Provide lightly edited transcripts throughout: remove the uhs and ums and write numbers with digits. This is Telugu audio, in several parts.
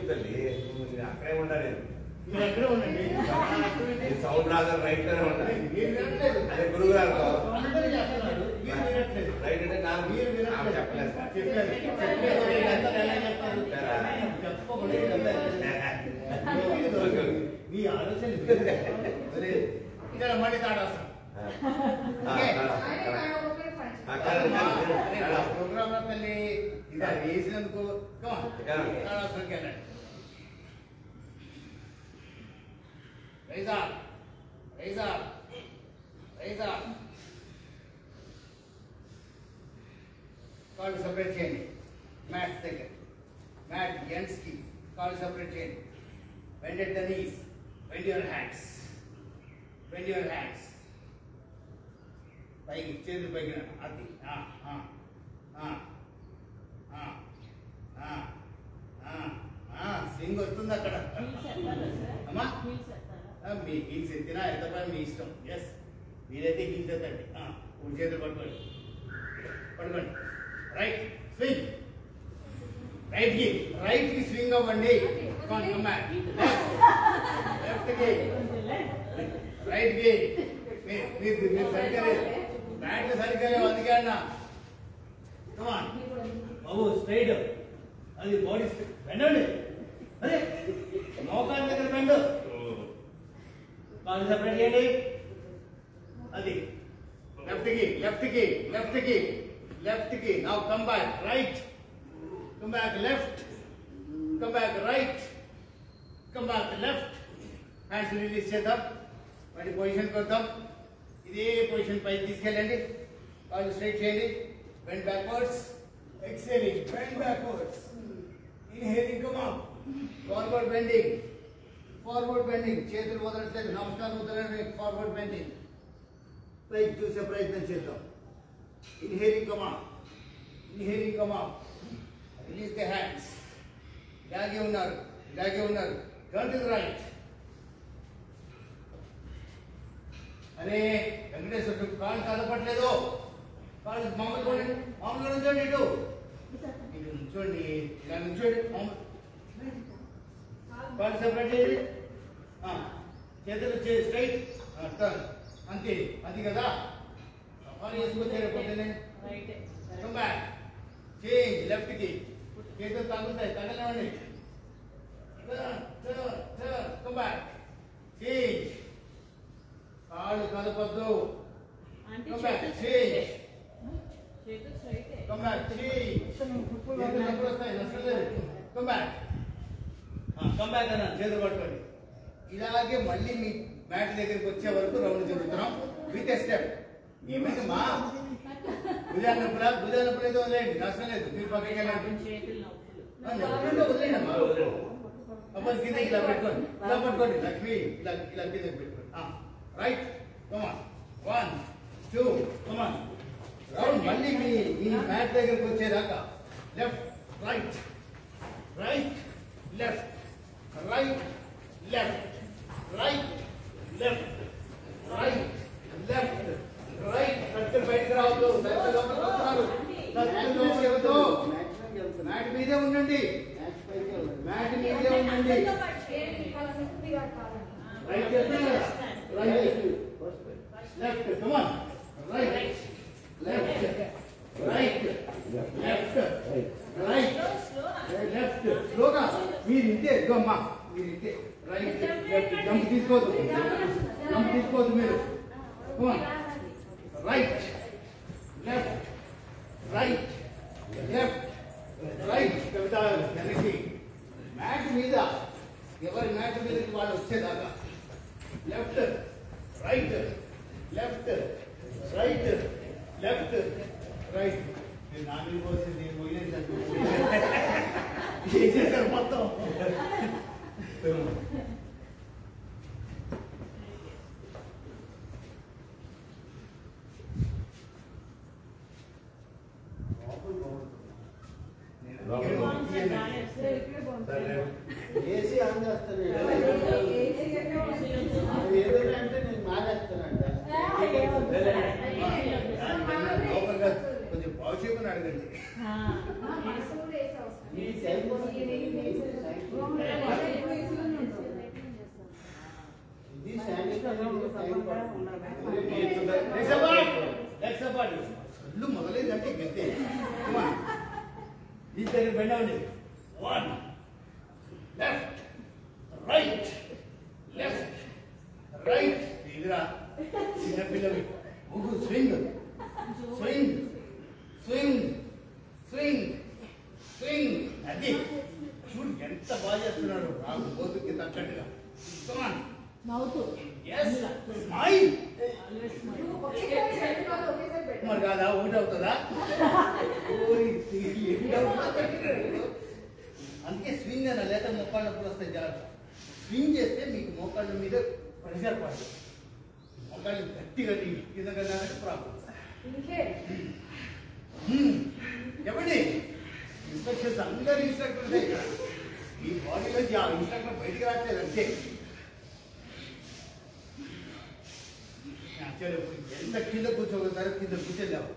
తల్లి అక్కడే ఉండాలి మీరు ఎక్కడే ఉండండి సౌండ్ రాదు రైట్ లోనే ఉండాలి అదే గురువు గారు రైట్ అంటే నాకు చెప్పలేదు మీ ఆలోచన ఇక్కడ మళ్ళీ తాడాల్సిన ప్రోగ్రామ్ లో తల్లి ఇలా వేసినందుకు తాడాల్సినకి వెళ్ళండి రైజా రైజా రైజా కాళ్ళు సపరేట్ చేయండి మ్యాట్ దగ్గర మ్యాట్ ఎండ్స్ కి కాళ్ళు సపరేట్ చేయండి bend at the knees bend your hands bend your hands పైకి చేతులు పైకి అది స్వింగ్ వస్తుంది అక్కడ అమ్మా మీ హీల్స్ ఎత్తినా ఎంత మీ ఇష్టం ఎస్ మీరైతే హీల్స్ ఎత్తండి కుడి చేతులు పట్టుకోండి పట్టుకోండి రైట్ స్వింగ్ రైట్ కి స్వింగ్ అవ్వండి లెఫ్ట్ కి రైట్ కి మీరు సరిగ్గా బ్యాట్లు సరిగ్గా లేవు అందుకే అన్నా బాబు స్ట్రైట్ అది బాడీ బెండండి అదే మోకాళ్ళ దగ్గర బెండు కాళ్ళు సెపరేట్ చేయండి అది లెఫ్ట్ కి లెఫ్ట్ కి లెఫ్ట్ కి లెఫ్ట్ కి now come back right come back left come back right come back left hands release చేద్దాం మరి పొజిషన్ కొద్దాం ఇదే పొజిషన్ పైకి తీసుకెళ్ళండి కాళ్ళు స్ట్రైట్ చేయండి bend backwards exhaling bend backwards inhaling come up forward bending చేతులు వదలట్లేదు నమస్కారం వదలండి ఫార్వర్డ్ బెండింగ్ పైకి చూసే ప్రయత్నం చేద్దాం inhaling come up release the hands ఇలాగే ఉన్నారు టర్న్ టు ద రైట్ అరే వెంకటేశ్వర కాళ్ళు కదపట్లేదు కాళ్ళు మామూలుగా నుంచోండి ఇటు నుంచోండి ఇలా నుంచోండి కాళ్ళు సెపరేట్ చేయండి చేతులు స్ట్రైట్ టర్న్ అంతే అది కదా కాళ్ళు వేసుకొచ్చారు పొద్దున్నే కమ్ బ్యాక్ చేంజ్ లెఫ్ట్ కి చేతులు తగలనివ్వండి కమ్ బ్యాక్ చేంజ్ కాళ్ళు కదపొద్దు come back change come back change నొప్పులు వస్తాయి నష్టం లేదు కమ్ బ్యాక్ అన్న చేతులు పట్టుకోండి ఇలాగే మళ్ళీ మీ మ్యాట్ దగ్గరికి వచ్చే వరకు రౌండ్ జరుగుతున్నాం విత్ ఎ స్టెప్ ఏమైందమ్మా భుజాల నొప్పులు ఏదో వదిలేయండి నష్టం లేదు మీరు పక్కకి వెళ్ళండి వదిలేయండి అమ్మా అప్పుడు కింద ఇలా పట్టుకోండి లక్ష్మి ఇలా కింద పెట్టుకోండి రైట్ కమాన్ 1 2 కమాన్ రౌండ్ మళ్ళీ మీ మ్యాట్ దగ్గరికి వచ్చేదాకా లెఫ్ట్ రైట్ లెఫ్ట్ సర్కిల్ బయటకు రావద్దు సర్కిల్ లోపలికి వస్తున్నారు సర్కిల్ లోపలికి వద్దు మ్యాట్ మీదే ఉండండి రైట్ లెఫ్ట్ కమాన్ రైట్ స్లోగా మీరు ఇంతే అమ్మా మీరు ఇంతే రైట్ లెఫ్ట్ జంప్ తీసుకోవద్దు మీరు రైట్ కవిత వెనక్కి మ్యాట్ మీద ఎవరి మ్యాట్ మీదకి వాళ్ళు వచ్చేదాకా లెఫ్ట్ రైట్ నాలుగు పోసింది చేసేసారు మొత్తం ఏసీ ఆన్ చేస్తాను ఏదంటే నేను మానేస్తానంట కొంచెం బాగుసేపు అడగండి left, right, left, right. Idra, swing, swing, swing, swing, swing. Adi, shoot, enta baga chestunnadu. Raagu botuki takkatuga. Come on. Now to. Yes. Smile. మరి కాదా ఒకటి అవుతుందా? అందుకే స్వింగ్ అన్న లేక మోకాళ్ళ నొప్పులు వస్తాయి. జాగ్రత్త. స్వింగ్ చేస్తే మీకు మోకాళ్ళ మీద ప్రెషర్ పడదు. మోకాళ్ళు గట్టిగా కింద కన్నారంటే ప్రాబ్లం. చెప్పండి, ఇన్స్ట్రక్షన్స్ అందరు ఇన్స్ట్రక్టర్స్ ఇక్కడ. ఈ బాడీలో ఇన్స్ట్రక్టర్ బయటికి రావట్లేదు అంతే. ఎంత కింద కూర్చోగలుగుతారో కింద కూర్చోలేవు.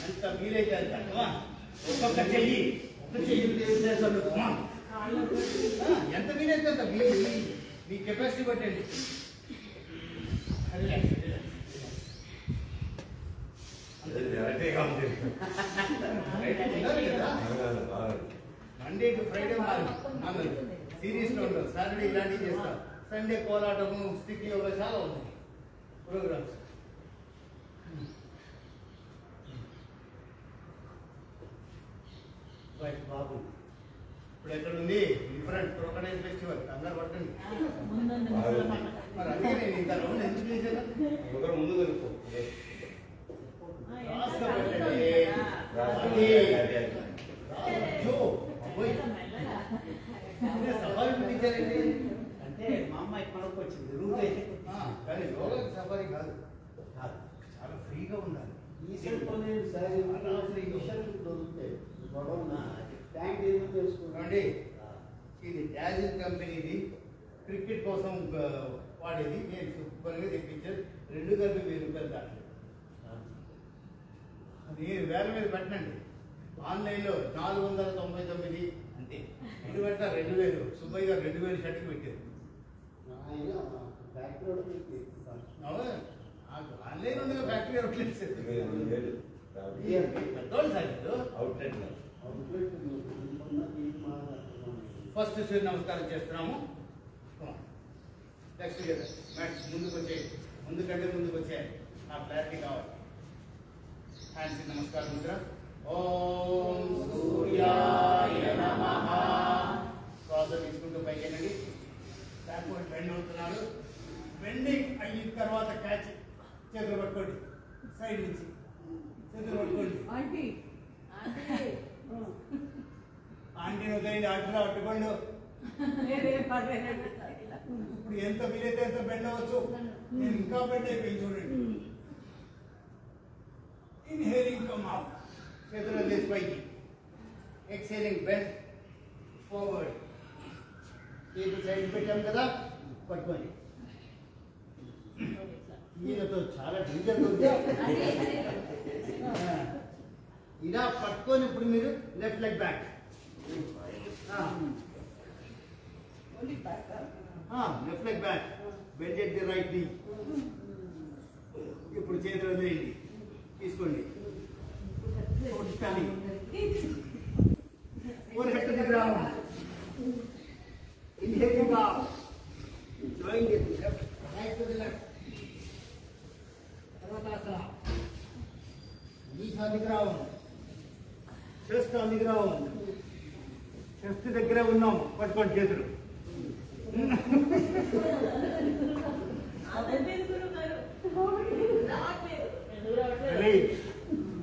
అంత వీలైతే అంత ఒక్కొక్క చెయ్యి ఎంత వీలైతే అంత మీ కెపాసిటీ పట్టండి. మండే టు ఫ్రైడే మామూలు సిరీస్లో ఉంటాం. సాటర్డే ఇలాంటివి చేస్తాం. సండే కోలాటము, స్టిక్ యోగా చాలా ఉన్నాయి ప్రోగ్రామ్స్. బాబు ఇప్పుడు ఎక్కడ ఉంది డిఫరెంట్ క్రోకడైల్ ఫెస్టివల్ అందరు పట్టండి. మరి అదే నేను ఇంత రౌండ్ ఎందుకు చేశాను? ముందు కలుపు సఫారీ చూపించారండి. అంటే మా అమ్మాయి మనకు వచ్చింది రూట్ అయితే. కానీ యోగా సఫారీ కాదు, చాలా ఫ్రీగా ఉండాలి. ఈ సెల్తోనే సరే దొరుకుతాయి గొడవ ట్యాంక్ ఏదో తెలుసుకోండి. ఇది డాజిల్ కంపెనీది, క్రికెట్ కోసం వాడేది. నేను సూపర్గా తెప్పించాను. 2 కలిపి 1000 రూపాయలు దాంట్లో. అది వేల మీద పెట్టండి. ఆన్లైన్లో 499 అంతే. ఇది పెట్టా 2000. సుబ్బయ్య గారు 2000 షర్ట్కి పెట్టారు. ఆన్లైన్ ఉంది, ఫ్యాక్టరీ అవుట్లెట్ పెద్దోళ్ళు సార్. అవుట్లెట్ ఫస్ట్ సూర్య నమస్కారం చేస్తున్నాము. నెక్స్ట్ మ్యాక్స్ ముందుకు వచ్చే ముందుకంటే ముందుకు వచ్చాయి. నాకు క్లారిటీ కావాలి. హ్యాండ్స్ నమస్కారం ముద్ర. ఓం సూర్యాయ నమః. శ్వాస తీసుకుంటూ పైకెళ్ళండి. బ్యాక్వర్డ్ బెండ్ అవుతున్నారు. బెండింగ్ అయిన తర్వాత క్యాచ్ చేతులు పట్టుకోండి. సైడ్ నుంచి చేతులు పట్టుకోండి. ఆంటీ వదిలేండి. ఆంటీలో పట్టుకోండి. ఇప్పుడు ఎంత వీలైతే ఎంత బెండ్ అవ్వచ్చు. నేను ఇంకా బెండ్ అయిపోయింది చూడండి. Inhaling come out. చేతులు వదిలేసి పైకి. ఎక్స్హేలింగ్ బెండ్ ఫార్వర్డ్. చేతులు సైడ్ పెట్టాం కదా, పట్టుకోండి. ఈయనతో చాలా డేంజర్ ఉంది. ఇలా పట్టుకొని ఇప్పుడు మీరు left leg back. Left leg back. Bend at the right నీ. ఇప్పుడు చేతులు వదిలేయండి. తీసుకోండి. Forehead to the ground. Inhaling out. Drawing it left, right to the left. Parvatasana. Knees on the ground. Chest on the ground. Chest దగ్గర ఉన్నాం. పట్టుకోండి చేతులు.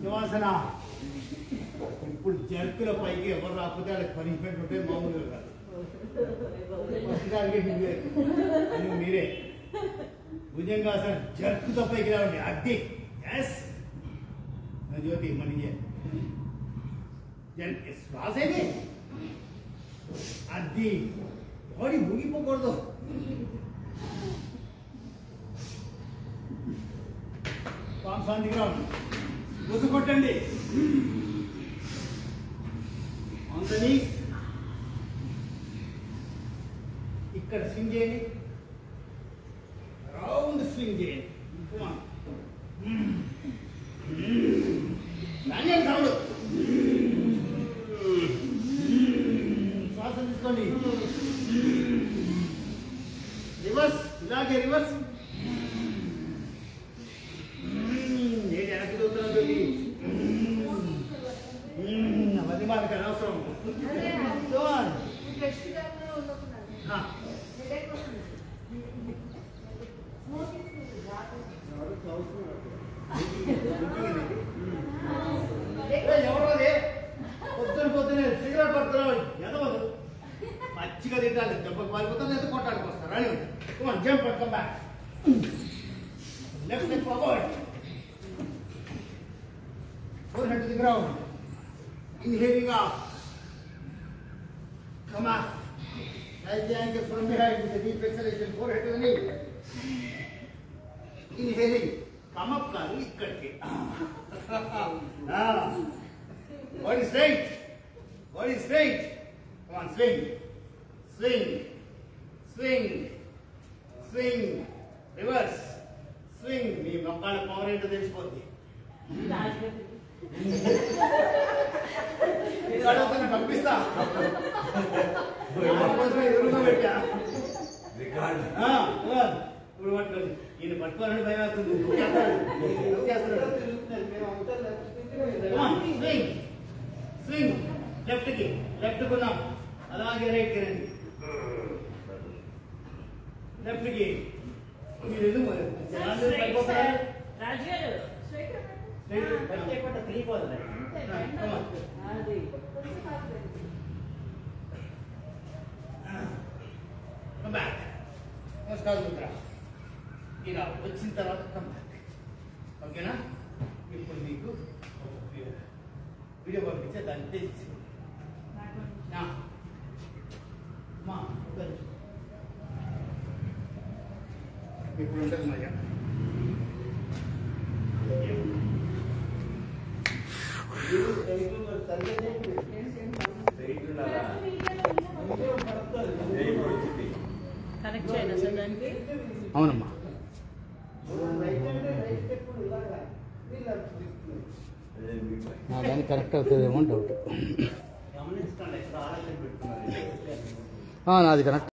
శివాసన. ఇప్పుడు జర్కుల పైకి ఎవరు రాకపోతే వాళ్ళకి పనిష్మెంట్ ఉంటే మామూలుగా కాదు. మీరే భుజంగాసన జర్కుతో పైకి రావండి. అగ్గి. ఎస్ జ్యోతి మన శ్వాసేది అది బాడీ ముగిపోకూడదు. Palms on the ground. గుర్తు కొట్టండి. On the knees. ఇక్కడ స్వింగ్ చేయండి. రౌండ్ స్వింగ్ చేయండి. Come on. డానియల్ సౌండ్. శ్వాస తీసుకోండి. రివర్స్, ఇలాగే రివర్స్. నేను వెనక్కి చూస్తున్నాను. అవన్నీ మనకు అనవసరం. ఎవరోది పొద్దునే సిగరెట్ పడుతున్నావు ఎదవదు. మంచిగా తింటాలి. దెబ్బకు పారిపోతాను లేదా కొట్టాడికి వస్తారు. అని jump come back. Left leg forward. Forehead to the ground. Inhaling up. Come on. Right the ankles from behind with a deep exhalation. Forehead to the knee. Inhaling. Come up, Kali. Body straight. Body straight. Come on, swing. Swing. Swing. Swing. Reverse. Swing. Me mokkala power into this body. పంపిస్తా ఎదురుగా పెట్టా. ఇప్పుడు పట్టుకోండి. ఈయన పట్టుకోవాలని భయం అవుతుంది. స్వింగ్. లెఫ్ట్ కి లెఫ్ట్ కున్నాం. అలాగే రైట్ కి రండి. లెఫ్ట్ కి మీరు ఎందుకు పడిపోతారు? నమస్కారం మిత్ర. ఇలా వచ్చిన తర్వాత ఓకేనా? ఇప్పుడు మీకు వీడియో పంపించే దాన్ని తెచ్చి ఇప్పుడు ఉంటుంది మజా. అవునమ్మా. దాన్ని కరెక్ట్ అవుతుందేమో డౌట్. నాది కరెక్ట్.